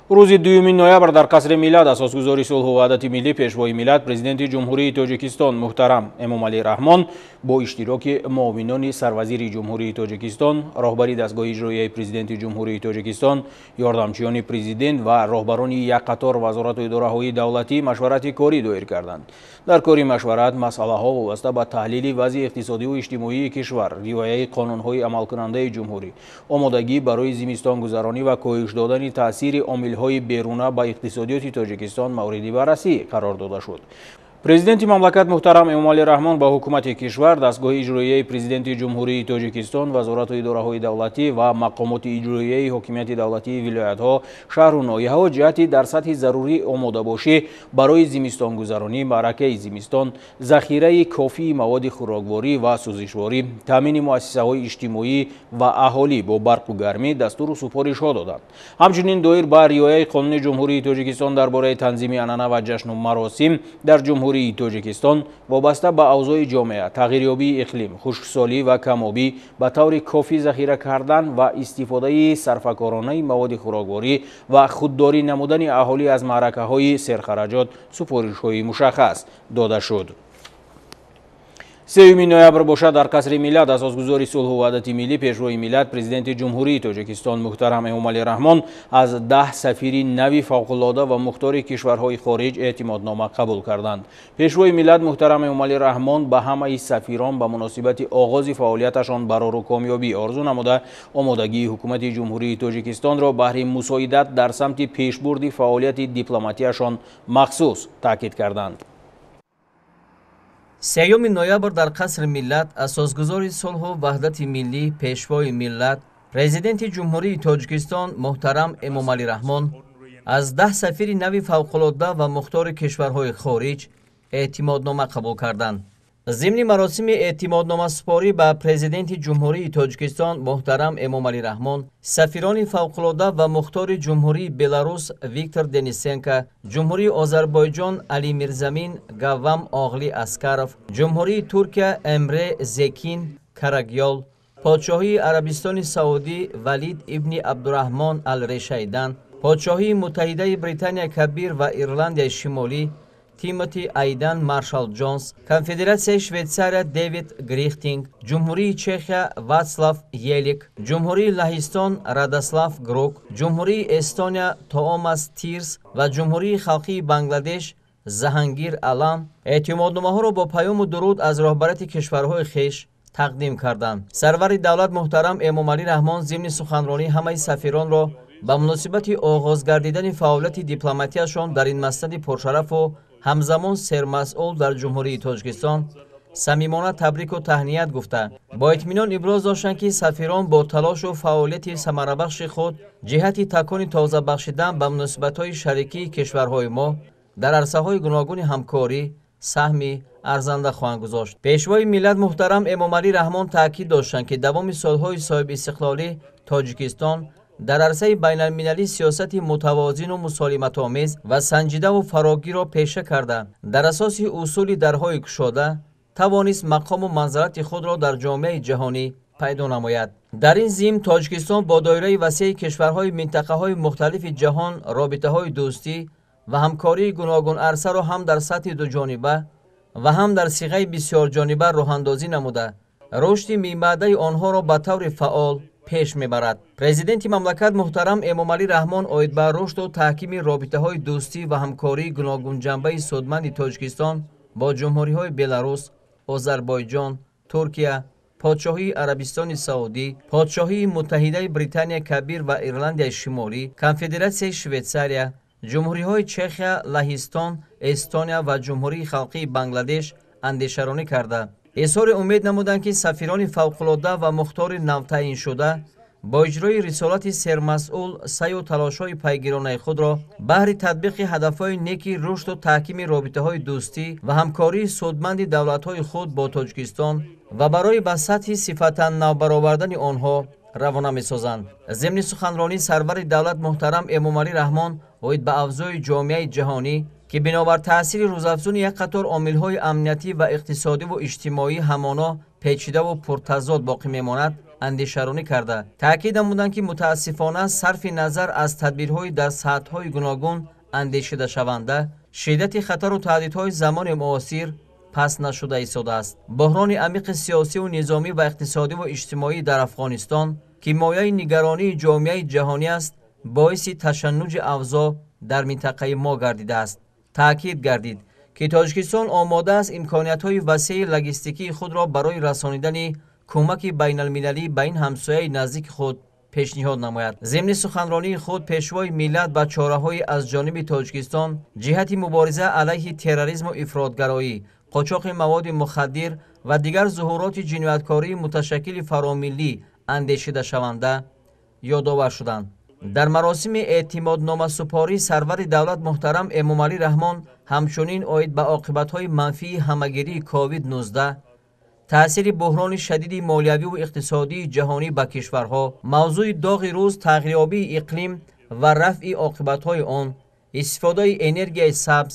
روز 2 نوامبر در قصر میلاد اساسگزاری صلح و وحدت ملی پیشوای ملت پرزیدنت جمهوری تاجیکستان محترم امامعلی رحمان با اشتراک معاونان سروزیر جمهوری تاجیکستان، راهبری دستگاه اجرایی پرزیدنت جمهوری تاجیکستان، یاردمچیان پرزیدنت و راهبران یک قطار وزارت و اداره‌های دولتی مشورت کاری دایر کردند. در کاری مشورت مسائل‌ها وابسته به تحلیل وضع اقتصادی و اجتماعی کشور، رعایت قانون‌های عملکننده جمهوری، آمادگی برای زمستان گذرانی و کاهش دادن تاثیر عامل‌های بیرونه با اقتصادیات تاجیکستان مورد بررسی قرار داده شد. پرزیدنت مملکت محترم امامعلی رحمان با حکومت کشور، دستگاه اجرایی پرزیدنت جمهوری تاجیکستان، وزارت و اداره‌های دولتی و مقامات اجرایی حکومت دولتی ولایت‌ها، شهر و ناحیه‌ها جهت در سطح ضروری آماده باشی برای زمستان گذرانی، معرکه زمستان، ذخیره کافی مواد خوراکواری و سوزشواری، تامین مؤسسه‌های اجتماعی و اهالی با برق و گرمی دستور و سفارش‌ها دادند. همچنین دایر بر رعایت قانون جمهوری تاجیکستان درباره تنظیم عنعنه و جشن و مراسم در جمهوری تاجیکستان وابسته به اوضاع جامعه، تغییریابی اقلیم، خشکسالی و کم‌آبی به طور کافی ذخیره کردن و استفاده صرفه‌کارانه مواد خوراکواری و خودداری نمودن اهالی از معرکه‌های سرخرجات سفارش‌های مشخص داده شد. 3 نوامبر باشد در قصر میلاد اساسگزاری صلح و وحدت ملی پیشوای ملت پرزیدنت جمهوری تاجیکستان محترم امامعلی رحمان از 10 سفیر نوی فوق‌العاده و مختار کشورهای خارج اعتمادنامه قبول کردند. پیشوای ملت محترم امامعلی رحمان به همه سفیران به مناسبت آغاز فعالیتشان برای کامیابی آرزو نموده آمادگی حکومت جمهوری تاجیکستان را بهر مساعدت در سمت پیشبرد فعالیت دیپلماتیشان مخصوص تاکید کردند. 3 نوامبر در قصر ملت اساسگزاری صلح و وحدت ملی پیشوای ملت پرزیدنت جمهوری تاجیکستان محترم امامعلی رحمان از 10 سفیر نوی فوق‌العاده و مختار کشورهای خارج اعتمادنامه قبول کردند. ضمن مراسم اعتمادنامه سپاری به پرزیدنت جمهوری تاجیکستان محترم امامعلی رحمان، سفیران فوق‌العاده و مختار جمهوری بلاروس ویکتور دنیسنکو، جمهوری آذربایجان علی میرزمین گوام آغلی اسکاروف، جمهوری ترکیه امره زکین کاراگیال، پادشاهی عربستان سعودی ولید ابن عبدالرحمن الرشیدان، پادشاهی متحده بریتانیا کبیر و ایرلند شمالی تیموتی ایدن مارشال جونز، کنفدراسیای شویتساریا دیوید گریختینگ، جمهوری چخیا واتسلاو یلیک، جمهوری لهستان راداسلاو گروک، جمهوری استونیا توماس تیرس و جمهوری خلقی بنگلادش زهانگیر علام اعتمادنامه ها را با پیام و درود از رهبران کشورهای خویش تقدیم کردند. سرور دولت محترم امامعلی رحمان ضمن سخنرانی همه سفیران را به مناسبت آغاز گردیدن فعالیت دیپلماتیشان در این مسند پرشرف و همزمان سرمسئول در جمهوری تاجیکستان صمیمانه تبریک و تهنیت گفته با اطمینان ابراز داشتند که سفیران با تلاش و فعالیت ثمربخش خود جهت تکان تازه بخشیدن به مناسبت‌های شریکی کشورهای ما در عرصه‌های گوناگون همکاری سهمی ارزنده خواهند گذاشت. پیشوای ملت محترم امامعلی رحمان تاکید داشتند که دوام سالهای صاحب استقلالی تاجیکستان در عرصه بین المللی سیاست متوازن و مسالمت‌آمیز و سنجیده و فراگیر را پیشه کرده در اساس اصول درهای گشاده توانست مقام و منزلت خود را در جامعه جهانی پیدا نماید. در این ضمن تاجیکستان با دایره وسیع کشورهای منطقه‌های مختلف جهان رابطه‌های دوستی و همکاری گوناگون عرصه را هم در سطح دو جانبه و هم در صیغه بسیار جانبه راه‌اندازی نموده رشد می‌بعده آنها را به طور فعال پیش میبرد. پرزیدنت مملکت محترم امامعلی رحمان اید به رشد و تحکیم رابطه‌های دوستی و همکاری گوناگون جنبه سودمند تاجیکستان با جمهوری‌های بلاروس، آذربایجان، ترکیه، پادشاهی عربستان سعودی، پادشاهی متحده بریتانیا کبیر و ایرلند شمالی، کنفدراسیای شویتساریا، جمهوری‌های چخیا، لهستان، استونیا و جمهوری خلقی بنگلادش اندیشه‌رانی کرده اظهار امید نمودند که سفیران فوق‌العاده و مختار نوتعیین شده با اجرای رسالت سرمسئول سعی و تلاش‌های پیگیرانه خود را بهر تطبیق هدف‌های نیک رشد و تحکیم رابطه‌های دوستی و همکاری سودمند دولت‌های خود با تاجیکستان و برای به سطح صفتا نو برآوردن آنها روانه می‌سازند. ضمن سخنرانی سرور دولت محترم امامعلی رحمان اید به افزای جامعه جهانی که بنابر تأثیر روزافزون یک قطار عامل‌های امنیتی و اقتصادی و اجتماعی همانا پیچیده و پرتضاد باقی میماند андешаронӣ карда таъкид намуданд ки мутаассифона сарфи назар аз тадбирҳои дар сатҳҳои гуногун андешидашаванда шиддати хатару таҳдидҳои замони муосир паст нашуда истодааст. буҳрони амиқи сиёсиву низомӣ ва иқтисодиву иҷтимоӣ дар Афғонистон ки мояи нигаронии ҷомеаи ҷаҳонӣ аст, боиси ташаннуҷи авзо дар минтақаи мо гардидааст. таъкид гардид ки Тоҷикистон омода аст имкониятҳои васеъи логистикии худро барои расонидани кӯмаки байналмилалӣ ба ин ҳамсояи наздики худ пешниҳод намояд. зимни суханронии худ пешвои миллат ба чораҳои аз ҷониби Тоҷикистон ҷиҳати мубориза алайҳи терроризму ифротгароӣ, қочоқи маводи мухаддир ва дигар зуҳуроти ҷинояткории муташаккили фаромиллӣ андешидашаванда ёдовар шуданд. дар маросими эътимодномасупорӣ сарвари давлат муҳтарам Эмомалӣ Раҳмон ҳамчунин оид ба оқибатҳои манфии ҳамагирии COVID-19, таъсири буҳрони шадиди молиявиву иқтисодии ҷаҳонӣ ба кишварҳо, мавзӯи доғи рӯз тағйирёбии иқлим ва рафъи оқибатҳои он, истифодаи энергияи сабз,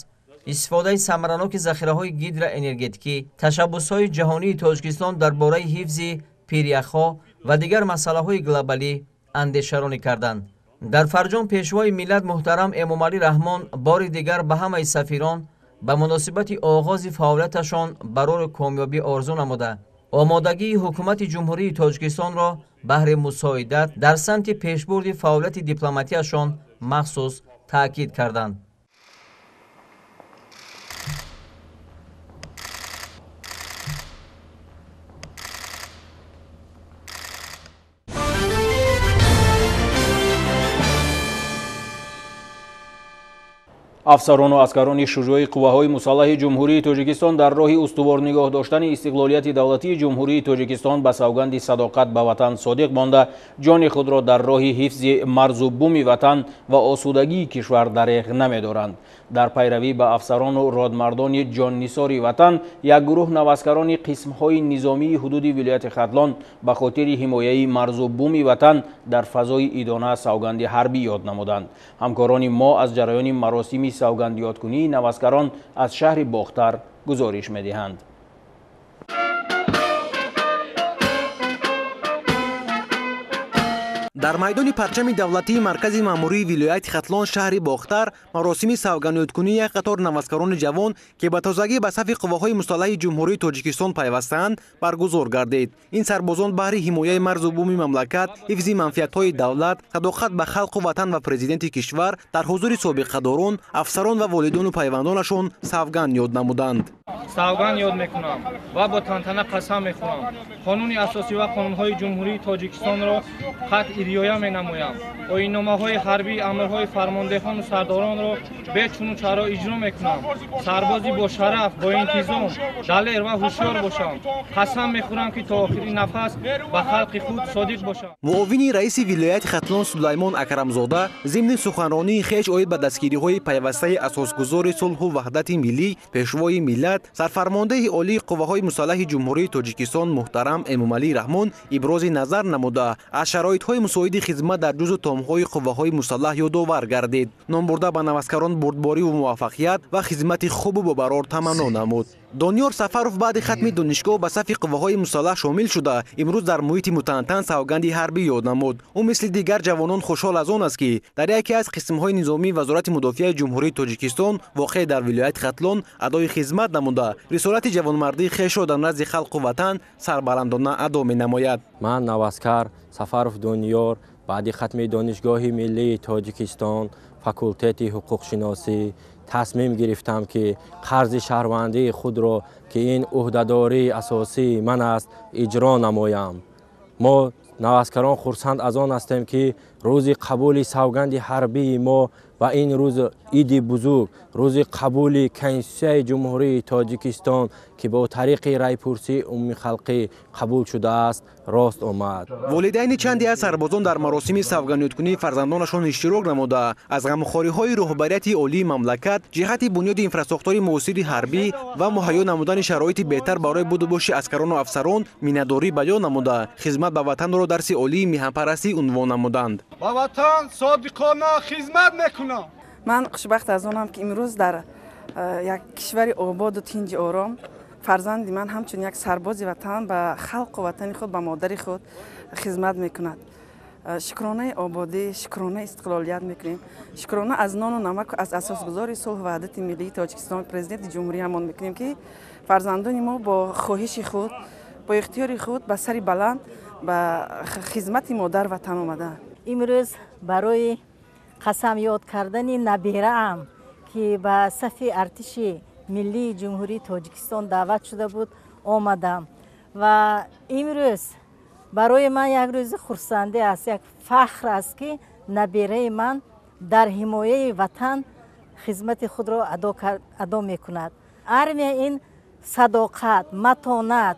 истифодаи самараноки захираҳои гидроэнергетикӣ, ташаббусҳои ҷаҳонии Тоҷикистон дар бораи ҳифзи пиряхҳо ва дигар масъалаҳои глобалӣ андешаронӣ карданд. дар фарҷом пешвои миллат муҳтарам Эмомалӣ Раҳмон бори дигар ба ҳамаи сафирон ба муносибати оғози фаъолияташон барори комёбӣ орзу намуда, омодагии ҳукумати ҷумҳурии Тоҷикистонро баҳри мусоидат дар самти пешбурди фаъолияти дипломатияшон махсус таъкид карданд. афсарону аскарони шуҷои қувваҳои мусаллаҳи ҷумҳурии Тоҷикистон дар роҳи устувор нигоҳ доштани истиқлолияти давлатии ҷумҳурии Тоҷикистон ба савганди садоқат ба ватан содиқ монда ҷони худро дар роҳи ҳифзи марзу буми ватан ва осудагии кишвар дареғ намедоранд. дар пайравӣ ба афсарону родмардони ҷоннисори ватан, як гурӯҳ наваскарони қисмҳои низомии ҳудуди вилояти Хатлон ба хотири ҳимояи марзу буми ватан дар фазои идона савганди ҳарбӣ ёд намуданд. ҳамкорони мо аз ҷараёни маросими савгандиёткунии наваскарон аз шаҳри Бохтар гузориш медиҳанд. дар майдони парчами давлатии маркази маъмурии вилояти Хатлон шаҳри Бохтар маросими савгандиёткунии як қатор наваскарони ҷавон ки ба тозагӣ ба сафи қувваҳои мусаллаҳи ҷумҳурии Тоҷикистон пайвастаанд баргузор гардид. ин сарбозон баҳри ҳимояи марзу буми мамлакат, ҳифзи манфиатҳои давлат, садоқат ба халқу ватан ва президенти кишвар дар ҳузури собиқадорон, афсарон ва волидону пайвандонашон савганд ёд намуданд. савганд ёд мекунам ва бо тантана қасам мехӯрам қонуни асосӣ ва қонунҳои ҷумҳурии Тоҷикистонро қатъи риоя менамоям. оинномаҳои ҳарбии амрҳои фармондеҳону сардоронро бе чуну чаро иҷро мекунам. сарбози бо шараф, бо интизом, далер ва ҳушёр бошам. қасам мехӯрам ки то охири нафас ба халқи худ содиқ бошам. муовини раиси вилояти Хатлон Сулаймон Акрамзода зимни суханронии хеш оид ба дастгириҳои пайвастаи асосгузори сулҳу ваҳдати миллӣ, пешвои миллат, сарфармондаи олии қувваҳои мусаллаҳи ҷумҳурии Тоҷикистон муҳтарам Эмомалӣ Раҳмон ибрози назар намуда аз шароитҳои мусоиди хизмат дар ҷузу томҳои қувваҳои мусаллаҳ ёдовар гардид. ном бурда ба наваскарон бурдбориву муваффақият ва хизмати хубу бобарор таманно намуд. Дониёр Сафаров баъди хатми донишгоҳ ба сафи қувваҳои мусаллаҳ шомил шуда имрӯз дар муҳити мутантан савганди ҳарбӣ ёд намуд. ӯ мисли дигар ҷавонон хушҳол аз он аст ки дар яке аз қисмҳои низомии Вазорати мудофиаи ҷумҳурии Тоҷикистон воқеъ дар вилояти Хатлон адои хизмат намуда рисолати ҷавонмардии хешро дар назди халқу ватан сарбаландона адо менамояд. ман наваскар Сафаров Дониёр баъди хатми донишгоҳи миллии Тоҷикистон факултети ҳуқуқшиносӣ تصمیم گرفتم که قرض شهروندی خود را که این عهدهداری اساسی من است اجرا نمایم. ما نواسکران خرسند از آن هستیم که روز قبول سوگند حربی ما و این روز عید بزرگ، روز قبول کنستیتوسیون جمهوری تاجیکستان که با طریق رایپرسی عمومی خلقی قبول شده است راست آمد. والدین چندی از سربازان در مراسم سوگندی‌کنی فرزندانشان اشتراک نموده از غمخوری‌های رهبریت عالی مملکت جهت بنیاد اینفراستراکچور موثر حربی و مهیا نمودن شرایط بهتر برای بود و باش عسکران و افسران مینه‌داری بیان نموده خدمت به وطن را درس عالی میهن‌پرستی عنوان نمودند. با وطن صادقانه خدمت میکنم. من خوشبخت از آنم که امروز در یک کشور آباد و تنج و آرام فرزند من همچون یک سرباز وطن به خلق و وطن خود به مادر خود خدمت میکند. شکرانه آبادی، شکرانه استقلالیت میکنیم، شکرانه از نان و نمک از اساسگذار صلح و وحدت ملی تاجیکستان پرزیدنت جمهوری همان میکنیم که فرزندان ما با خواهش خود، با اختیار خود به سری بلند به خدمت مادر وطن آمدند. امروز برای قسم یاد کردن نبیره ام که به صف ارتش ملی جمهوری تاجیکستان دعوت شده بود آمدم و امروز برای من یک روز خرسنده است، یک فخر است که نبیره من در حمایه وطن خدمت خود را ادا می کند. ارمی این صداقت، متانت،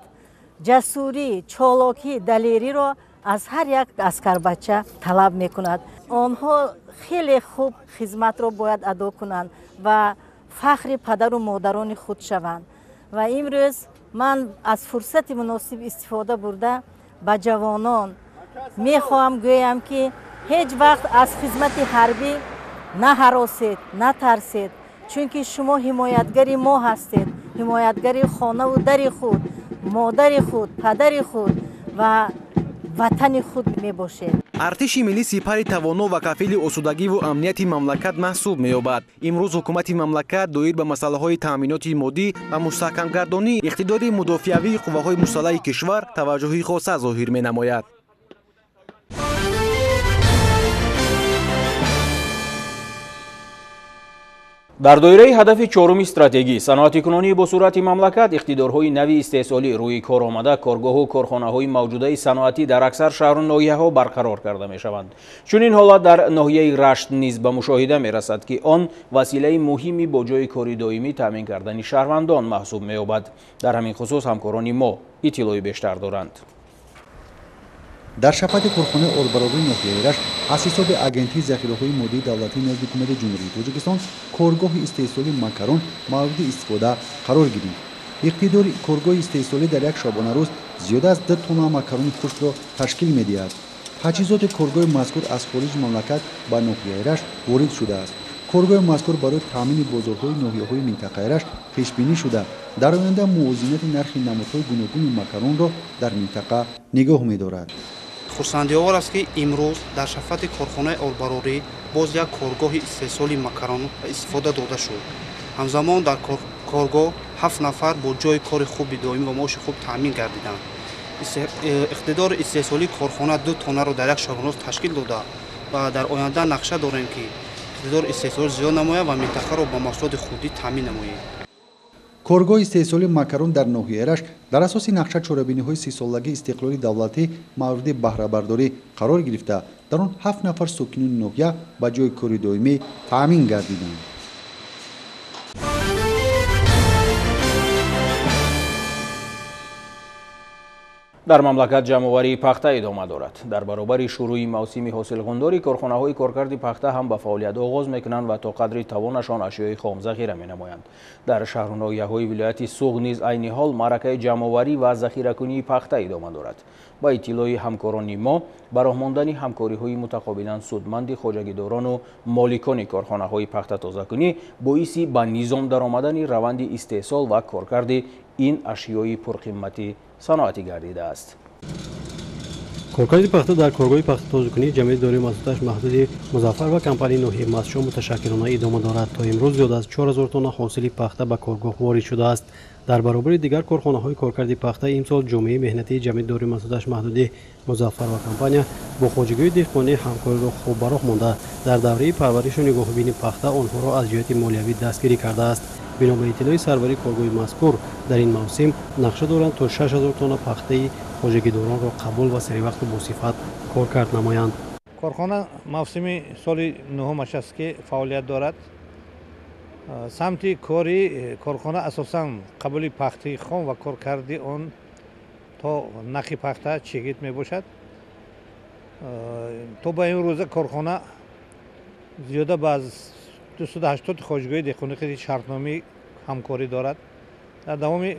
جسوری، چالاکی، دلیری را از هر یک عسکر بچه طلب می کند. آنها خیلی خوب خدمت را باید ادا کنند و فخر پدر و مادران خود شوند. و امروز من از فرصت مناسب استفاده برده به جوانان می خواهم گویم که هیچ وقت از خدمت حربی نه هراسید، نه ترسید، چون که شما حمایتگری ما هستید، حمایتگری خانه و در خود، مادر خود، پدر خود و وطن خود می باشید. ارتش ملی سپر توانا و کفیل آسودگی و امنیت مملکت محسوب می‌یابد. امروز حکومت مملکت دایر به مسائل تامینات مادی و مستحکم گردانی اقتدار مدافعوی قواهای مسلح کشور توجهی خاصه ظاهر می‌نماید. در دایره هدف چهارم استراتژی صنعتی کنونی با صورت مملکت اقتدارهای نوی استحصالی روی کار آمده کارگاه و کارخانه‌های موجوده صنعتی در اکثر شهر و ناحیه‌ها برقرار کرده می‌شوند. چون این حالت در ناحیه رشت نیز به مشاهده می‌رسد که آن وسیله مهمی با جای کاری دائمی تامین کردن شهروندان محسوب می‌یابد. در همین خصوص همکاران ما اطلاعی بیشتر دارند. در شبکه کارخانه آلبرابی ناحیه رشت از حساب اگنتی ذخیره‌های مادی دولتی نزد حکومت جمهوری تاجیکستان کارگاه استحصالی مکرون مورد استفاده قرار گرفت. اقتدار کارگاه استحصالی در یک شبانه روز زیاده از 2 تن مکرون خشک را تشکیل می‌دهد. تجهیزات کارگاه مذکور از خارج مملکت به ناحیه رشت وارد شده است. کارگاه مذکور برای تامین بازارهای ناحیه‌های منطقه رشت پیش بینی شده در آینده موازنت نرخ نمادهای گوناگون مکرون را در منطقه نگاه می‌دارد. خرسندی‌آور است که امروز در شفت کارخانه آلبراری باز یک کارگاه استحصالی مکرون استفاده داده شد. همزمان در کارگاه 7 نفر با جای کار خوب دائمی و معاش خوب تامین گردیدند. اقتدار استحصالی کارخانه 2 تانه را در یک شبانه تشکیل داده و در آینده نقشه داریم که اقتدار استحصالی زیاد نماید و منطقه را با محصولات خودی تامین نماید. کارگاه استحصالی مکرون در ناحیه رشت در اساس نقشه چهاربینی‌های 30 سالگی استقلالی دولتی مورد بهره برداری قرار گرفته در آن 7 نفر ساکنین ناحیه به جای کاری دائمی تامین گردیدند. در مملکت جمع‌آوری پخته ادامه دارد. در برابر شروع موسم حاصلخونداری کارخانه‌های کارکرد پخته هم به فعالیت آغاز می‌کنند و تا قدری توانشان اشیای خام ذخیره می‌نمایند. در شهر و ناحیه‌های ولایت سوغ نیز عین حال معرکه جمع‌آوری و ذخیره‌کنی پخته ادامه دارد. با اطلاع همکاران ما به راه ماندن همکاری‌های متقابلا سودمند خواجگیداران و مالکان کارخانه‌های پخته تازه‌کنی باعث به نظام درآمدن روند استحصال و کارکرد این اشیای پرقیمتی صنعتی گردیده است. کارکرد پخته در کارگاه پخته تازه‌کنی جمعیت دارای محصولات محدود مظفر و کمپانی ناحیه مسجد متشکرانه ادامه دارد. تا امروز زیاد از 4000 تن حاصل پخته به کارگاه وارد شده است. در برابر دیگر کارخانه‌های کارکرد پخته امسال جامعه مهنتی جمعیت دارای محصولات محدود مظفر و کمپانی با خواجگی دهقانی همکاری را خوب به راه مانده در دوره پرورش و نگاهبینی پخته آنها را از جهت مالیوی دستگیری کرده است. بنا به اطلاع سروری کارگاه مذکور در این موسم نقشه دارند تا 6000 تن پخته خواجگیداران را قبول و سری وقت با صفت کارکرد نمایند. کارخانه موسم سال نهمش است که فعالیت دارد. سمت کاری کارخانه اساساً قبول پخته خام و کارکردی آن تا نخی پخته چگیت می باشد. تا به این روز کارخانه زیاده باز 280 خواجگاه دهقانی شرطنامه همکاری دارد. در دوام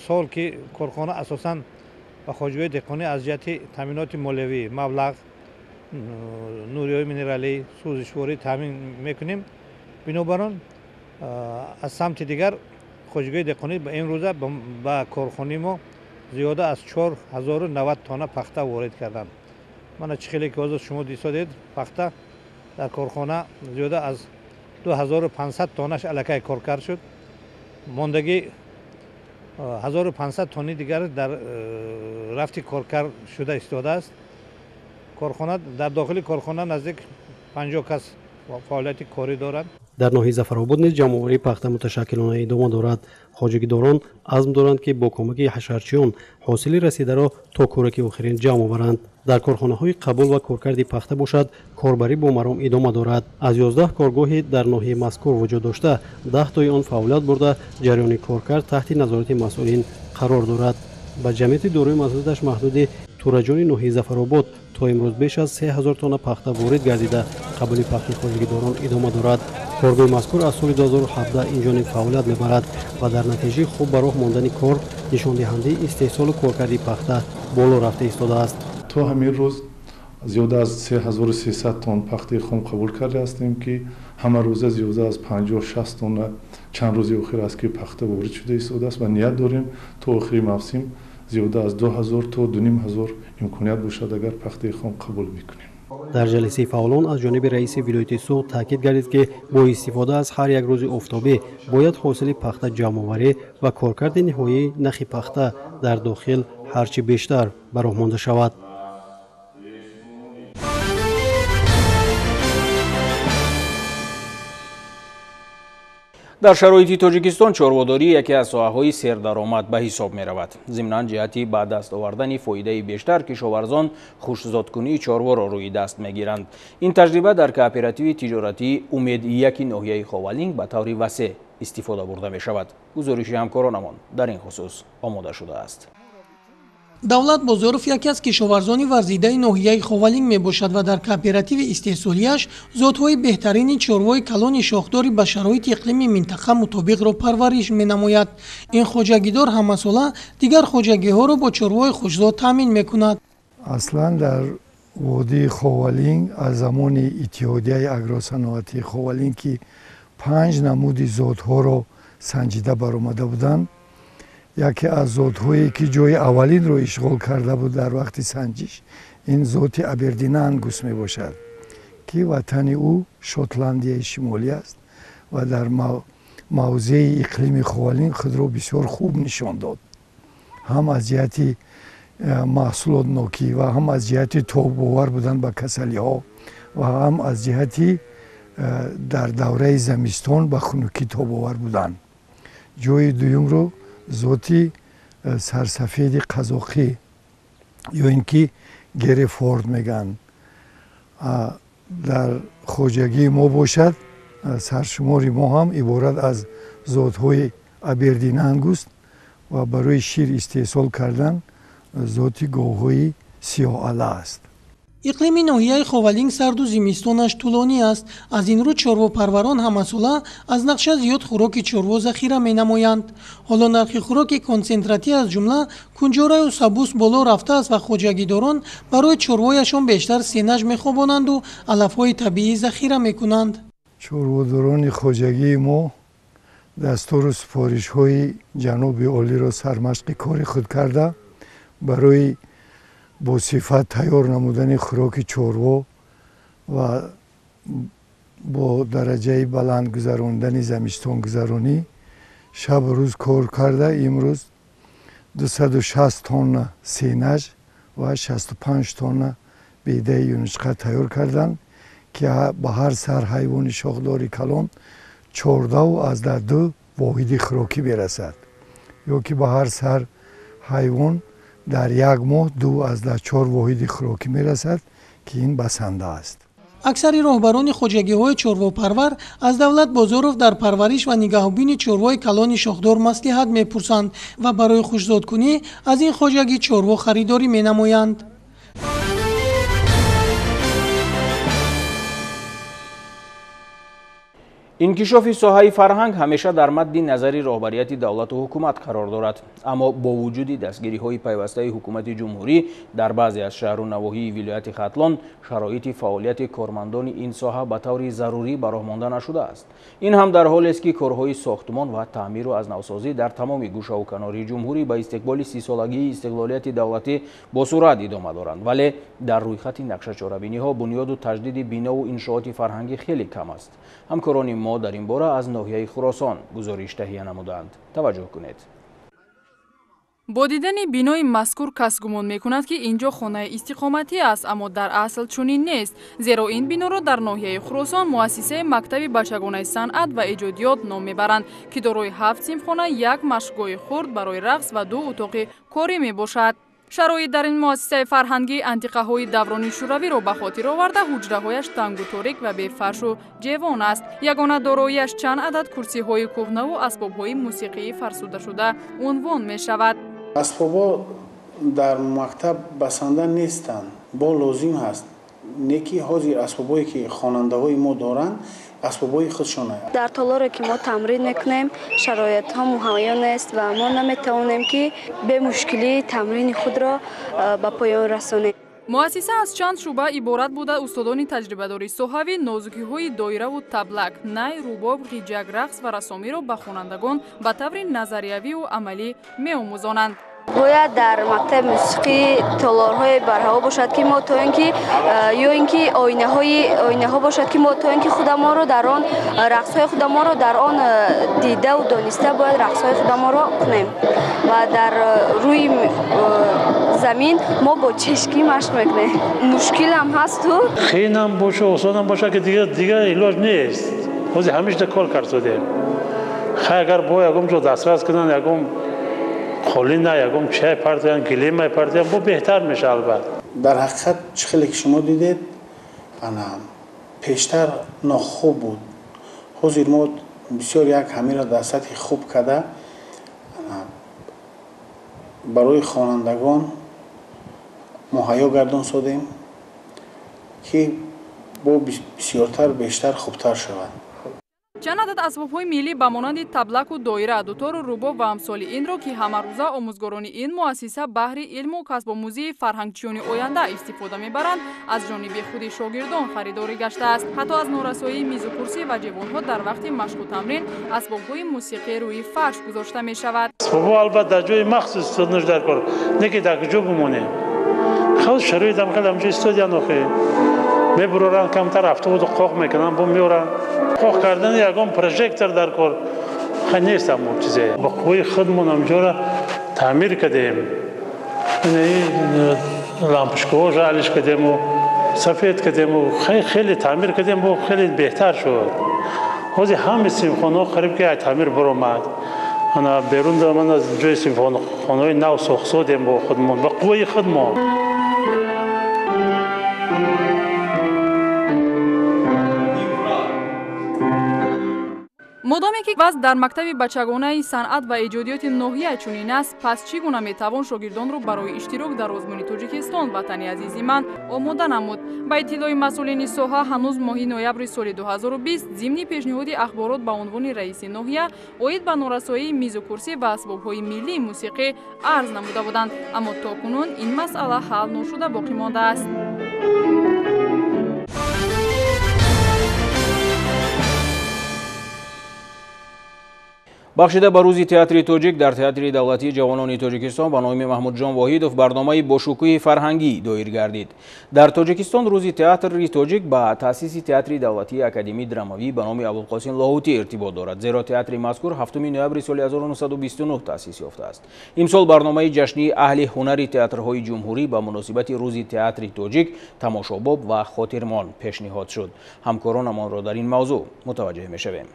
سال که کارخانه اساساً با خواجگاه دهقانی از جهت تامینات مالیوی مبلغ نوریهای مینرالی سوزشواری تامین میکنیم. بنابراین از سمت دیگر خوشگوی دهقانی به این روزه به کارخانه ما زیاده از 4090 تانه پخته وارد کردن. من خیلی که از شما دیدید پخته در کارخانه زیاده از 2500 تانش الکی کار کرد شد. ماندگی 1500 تانی دیگر در رفتی کارکر شده ایستاده است. کارخانه در داخل کارخانه نزدیک 50 کس فعالیت کاری دارند. در ناحیه ظفرآباد نیز جمع‌آوری پخته متشکلانه ادامه دارد. خواجگیداران عزم دارند که با کمک حشرچیان حاصل رسیده را تا کورک آخرین جمع آورند. در کارخانه‌های قبول و کارکردی پخته باشد کاربری با مرام ادامه دارد. از 11 کارگاهی در ناحیه مذکور وجود داشته 10 تای آن فعالیت برده جریان کارکرد تحت نظارت مسئولین قرار دارد. با جمعیت دارای مسئولیتش محدود تورجان ناحیه ظفرآباد تا امروز بیش از 3000 تانه پخته وارد گردیده قبول پخت خواجگیداران ادامه دارد. کارگاه مذکور از سال 2017 اینجانب فعالیت میبرد و در نتیجه خوب به راه ماندن کار نشان دهنده استحصال کارکردی پخته بالا رفته ایستاده است. تا همین روز زیاده از 3300 تن پخته خام قبول کرده هستیم که همه روزه زیاده از 50-60 تن چند روزی اخیر است که پخته وارد شده ایستاده است و نیت داریم تا آخر موسم زیاده از 2000 تا 2500 امکانیت باشد اگر پخته خام قبول میکنیم. در جلسه فعالان از جانب رئیس ولایت سوخت تاکید گردید که با استفاده از هر یک روز آفتابی باید حاصل پخته جمع‌آوری و کارکرد نهایی نخ پخته در داخل هرچی بیشتر به راه مانده شود. در شرایط تاجیکستان چاره‌داری یکی از ساحه‌های سردرآمد به حساب می‌رود. ضمناً جهتی به دست آوردن فایده بیشتر کشاورزان خوش‌زادکنی چاروا را روی دست می‌گیرند. این تجربه در کوآپراتیو تجارتی امید یک ناحیه خاولینگ به طور وسیع استفاده برده می‌شود. گزارش همکارانمان در این خصوص آماده شده است. давлат бозоров яке аз кишоварзони варзидаи ноҳияи ховалинг мебошад ва дар кооперативи истеҳсолияш зотҳои беҳтарини чорвои калони шохдори ба шароити иқлими минтақа мутобиқро парвариш менамояд. ин хоҷагидор ҳамасола дигар хоҷагиҳоро бо чорвои хушзод таъмин мекунад. аслан дар водии ховалинг аз замони иттиҳодияи агросаноатии ховалинг ки 5 намуди зотҳоро санҷида баромада буданд, яке аз зотҳое ки ҷои аввалинро ишғол карда буд дар вақти санҷиш ин зоти абердина ангус мебошад ки ватани ӯ шотландияи шимолӣ аст ва дар мавзеи иқлими ховалинг худро бисёр хуб нишон дод. ҳам аз ҷиҳати маҳсулотнокӣ ва ҳам аз ҷиҳати тобовар будан ба касалиҳо ва ҳам аз ҷиҳати дар давраи замистон ба хунукӣ тобовар будан. ҷои дуюмро зоти сарсафеди қазоқӣ ё ин ки герефорд мегӯянд дар хоҷагии мо бошад. саршумори мо ҳам иборат аз зотҳои абердина ангуст ва барои шир истеҳсол кардан зоти гоҳҳои сиёҳала аст. иқлими ноҳияи ховалинг сарду зимистонаш тӯлонӣ аст. аз ин рӯ чорвопарварон ҳамасола аз нақша зиёд хӯроки чорво захира менамоянд. ҳоло нархи хӯроки консентратӣ аз ҷумла кунҷораю сабус боло рафтааст ва хоҷагидорон барои чорвояшон бештар сенаж мехобонанду алафҳои табиӣ захира мекунанд. чорводорони хоҷагии мо дастуру супоришҳои ҷаноби олиро сармашқи кори худ карда барои бо сифат тайёр намудани хӯроки чорво ва бо дараҷаи баланд гузарондани замистонгузаронӣ шабу рӯз кор карда имрӯз 260 тонна сенаж ва 65 тонна бедаи юнучқа тайёр карданд ки ба ҳар сар ҳайвони шохдори калон 14.2 воҳиди хӯрокӣ мерасад ё ки ба ҳар сар ҳайвон дар як моҳ 2.4 воҳиди хӯрокӣ мерасад ки ин басанда аст. аксари роҳбарони хоҷагиҳои чорвопарвар аз давлат бозоров дар парвариш ва нигаҳбини чорвои калони шохдор маслиҳат мепурсанд ва барои хушзодкунӣ аз ин хоҷагӣ чорво харидорӣ менамоянд. инкишофи соҳаи фарҳанг ҳамеша дар мадди назари роҳбарияти давлату ҳукумат қарор дорад. Аммо бо вуҷуди дастгириҳои пайвастаи ҳукумати ҷумҳурӣ дар баъзе аз шаҳру навоҳии вилояти хатлон шароити фаъолияти кормандони ин соҳа ба таври зарурӣ ба роҳ монда нашудааст. ин ҳам дар ҳолест ки корҳои сохтмон ва таъмиру азнавсозӣ дар тамоми гӯшаву канории ҷумҳурӣ ба истиқболи сисолагии истиқлолияти давлатӣ бо суръат идома доранд, вале дар рӯйхати нақшачорабиниҳо бунёду таҷдиди бинову иншооти фарҳангӣ хеле кам аст. ҳамкорони мо дар ин бора аз ноҳияи Хуросон гузориш таҳия намуданд. таваҷҷӯҳ кунед. бо дидани бинои мазкур кас гумон мекунад ки инҷо хонаи истиқоматӣ аст, аммо дар асл чунин нест, зеро ин биноро дар ноҳияи Хуросон муассисаи мактаби бачагонаи санъат ва эҷодиёт ном мебаранд, ки дорои 7 синфхона, 1 машқгоҳи хурд барои рақс ва 2 утоқи корӣ мебошад. шароит дар ин муассисаи фарҳангӣ антиқаҳои даврони шӯравиро ба хотир оварда ҳуҷраҳояш тангу торик ва бефаршу ҷевон аст. ягона дороияш чанд адад курсиҳои кӯҳнаву асбобҳои мусиқии фарсудашуда унвон мешавад. асбобҳо дар мактаб басанда нестанд, бо лозим ҳаст. не ки ҳозир асбобҳое ки хонандаҳои мо доранд асбобҳои худшон аст. дар толоре ки мо тамрин мекунем шароитҳо муҳайё нест ва мо наметавонем ки бемушкилӣ тамрини худро ба поён расонем. муассиса аз чанд шуъба иборат буда устодони таҷрибадори соҳавӣ нозукиҳои доираву таблак, най, рубоб, ғиҷак, рақс ва расомиро ба хонандагон ба таври назариявию амалӣ меомӯзонанд. бояд дар мактаби мусиқӣ толорҳое барҳаво бошад ки мо то ин ки ё ин ки оинаҳо бошад ки мо то ин ки худамонро дар он рақсҳои худамонро дар он дидаву дониста бояд рақсҳои худамонро кунем ва дар рӯи замин мо бо чешкӣ машқ мекунем. мушкилам ҳасту хелам боша осонам боша ки дигар илоҷ нест. ҳозир ҳамеша кор кардем. хай агар бо ягон ҷо дастрас кунанд ягон холина ягон чай партиян гилемай партиян бо беҳтар меша албат. дар ҳақиқат чӣ хеле ки шумо дидед пештар нохуб буд. ҳозир мо бисёр як ҳамира дар сатҳи хуб карда барои хонандагон муҳайё гардон содем ки бо бисёртар бештар хубтар шавад. чанд адад асбобҳои миллӣ ба монанди таблаку доира, дутору рубоб ва амсоли инро ки ҳамарӯза омӯзгорони ин муассиса баҳри илму касбомӯзии фарҳангчиёни оянда истифода мебаранд, аз ҷониби худи шогирдон харидорӣ гаштааст. ҳатто аз норасоии мизу курсӣ ва ҷевонҳо дар вақти машқу тамрин асбобҳои мусиқӣ рӯи фарш гузошта мешавад. асбобҳо албатта дар ҷои махсус истодаш дар кор, не ки дар куҷо бимонем. хеле шароитам хеле ҳамҷо истодиян охе. мебуроранд камтар автобус қоқ мекунанд бо меоранд. қоқ кардани ягон прожектор дар кор хай нест ҳамон чизе. ба қувваи худмон ҳамҷора таъмир кардем. лампочкаҳо жалиш кардему, сафед кардему, хеле таъмир кардем, бо хеле беҳтар шуд. ҳозир ҳама синфхонаҳо қариб ки таъмир баромад. ана берун ман аз ҷои синфхонаҳои нав сохт содем бо худмон, ба қувваи худмон. модоме ки вазъ дар мактаби бачагонаи санъат ва эҷодиёти ноҳия чунин аст, пас чӣ гуна метавон шогирдонро барои иштирок дар озмуни Тоҷикистон ватани азизи ман омода намуд? ба иттилои масъулини соҳа ҳанӯз моҳи ноябри соли 2020 зимни пешниҳоди ахборот ба унвони раиси ноҳия оид ба норасоии мизу курсӣ ва асбобҳои миллии мусиқӣ арз намуда буданд, аммо то кунун ин масъала ҳал ношуда боқӣ мондааст. бахшида ба рӯзи театри тоҷик дар театри давлатии ҷавонони Тоҷикистон ба номи Маҳмудҷон Воҳидов барномаи бошукӯҳи фарҳангӣ доир гардид. дар Тоҷикистон рӯзи театри тоҷик ба таъсиси театри давлатии академии драмавӣ ба номи Абулқосим Лоҳутӣ иртибот дорад, зеро театри мазкур 7 ноябри соли 1929 таъсис ёфтааст. имсол барномаи ҷашнии аҳли ҳунари театрҳои ҷумҳурӣ ба муносибати рӯзи театри тоҷик тамошобоб ва хотирмон пешниҳод шуд. ҳамкоронамонро дар ин мавзӯъ мутаваҷҷеҳ мешавем.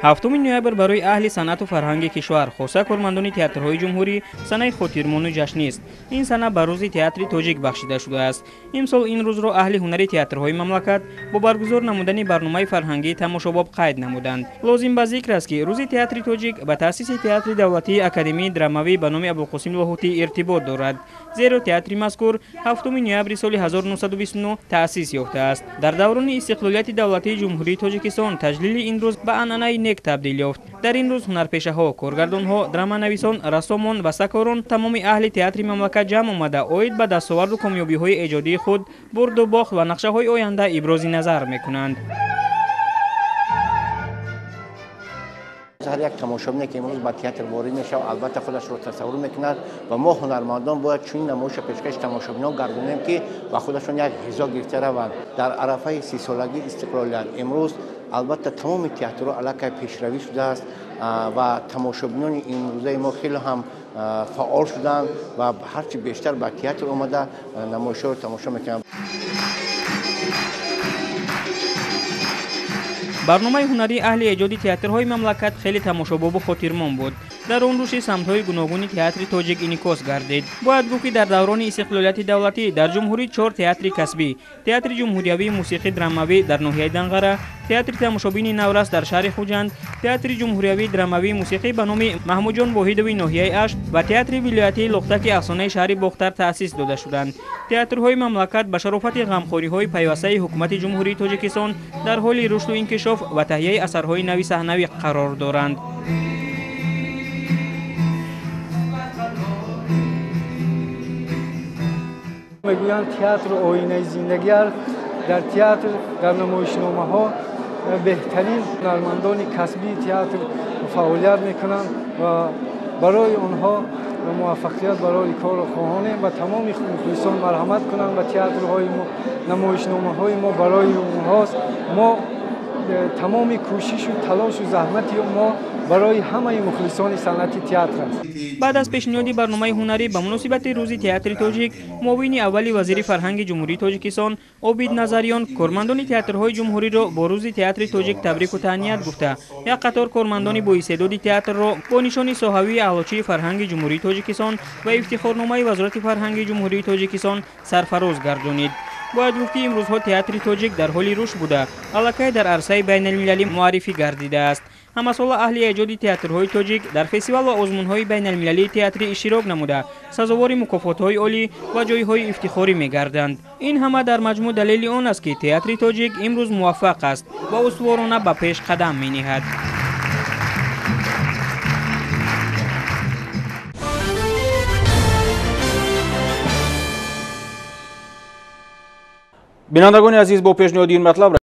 7 ноябр барои аҳли санъату фарҳанги кишвар, хоса кормандони театрҳои ҷумҳурӣ санаи хотирмону ҷашнист. Ин сана ба рӯзи театри тоҷик бахшида шудааст. Имсол ин рӯзро аҳли ҳунари театрҳои мамлакат бо баргузор намудани барномаи фарҳангии тамошобоб қайд намуданд. Лозим ба зикр аст ки рӯзи театри тоҷик ба таъсиси театри давлатии академии драмавӣ ба номи Абулқосим Лоҳутӣ иртибот дорад. зеро театри мазкур 7 ноябри соли 1929 таъсис ёфтааст. Дар даврони истиқлолияти давлатии ҷумҳурии Тоҷикистон таҷлили ин рӯз ба анъанаи нек табдил ёфт. Дар ин рӯз ҳунарпешаҳо, коргардонҳо, драманависон, рассомон ва сакорон тамоми аҳли театри мамлакат ҷамъ омада оид ба дастоварду комёбиҳои эҷодии худ, бурду бохт ва нақшаҳои оянда ибрози назар мекунанд. هر یک تماشابینی که امروز با تئاتر وارد میشه البته خودش رو تصور میکند و ما هنرمندان باید چنین نمایش پیشکش تماشابینان گردونیم که با خودشون یک حضا گرفته روند. در عرفه 30 سالگی استقلالیت امروز البته تمام تئاترها علیه پیشروی شده است و تماشابینان امروزه ما خیلی هم فعال شدند و هرچی بیشتر با تئاتر اومده نمایش‌ها رو تماشا میکنند. барномаи ҳунарии аҳли эҷоди театрҳои мамлакат хеле тамошобобу хотирмон буд. дар он рушди самтҳои гуногуни театри тоҷик инъикос гардид. бояд гуфт ки дар даврони истиқлолияти давлатӣ дар ҷумҳурӣ 4 театри касбӣ, театри ҷумҳуриявии мусиқӣ драмавӣ дар ноҳияи Данғара, театри тамошобини Наврас дар шаҳри Хуҷанд, театри ҷумҳуриявии драмавии мусиқӣ ба номи Маҳмудҷон Воҳидови ноҳияи Ашт ва театри вилоятии Лухтаки афсонаи шаҳри Бохтар таъсис дода шуданд. театрҳои мамлакат ба шарофати ғамхориҳои пайвастаи ҳукумати ҷумҳурии Тоҷикистон дар ҳоли рушду инкишоф ва таҳияи асарҳои нави саҳнавӣ қарор доранд. میگویند تئاتر آینه زندگی است. در تئاتر در نمایشنامه‌ها بهترین هنرمندان کسبی تئاتر فعالیت میکنند و برای آنها موفقیت برای کار خواهانیم و تمام مخلصان مرحمت کنند و تئاترهای ما نمایشنامه‌های ما برای اونهاست. ما تمام کوشش و تلاش و زحمت ما برای همه مخلصان صنعت تئاتر است. بعد از پیشنهاد برنامه هنری به مناسبت روز تئاتر تاجیک، معاون اولی وزیر فرهنگ جمهوری تاجیکستان عابد نظریان کارمندان تئاترهای جمهوری را با روز تئاتر تاجیک تبریک و تهنیت گفته. یک قطار کارمندان با استعداد تئاتر را با نشان صحوی اعلاچی فرهنگ جمهوری تاجیکستان و افتخارنامه وزارت فرهنگ جمهوری تاجیکستان سرفراز گردانید. باید گفت که امروزها تئاتر تاجیک در حال رشد بوده، الکی در عرصه بین المللی معرفی گردیده است. همسال اهل ایجاد تئاترهای تاجیک در فستیوال و آزمون‌های بین المللی تئاتری اشتراک نموده، سزاوار مکافات‌های عالی و جایهای افتخاری می‌گردند. این همه در مجموع دلیل آن است که تئاتر تاجیک امروز موفق است و استوارانه به پیش قدم می‌نهد. بینندگان عزیز، با پیشنهاد این مطلب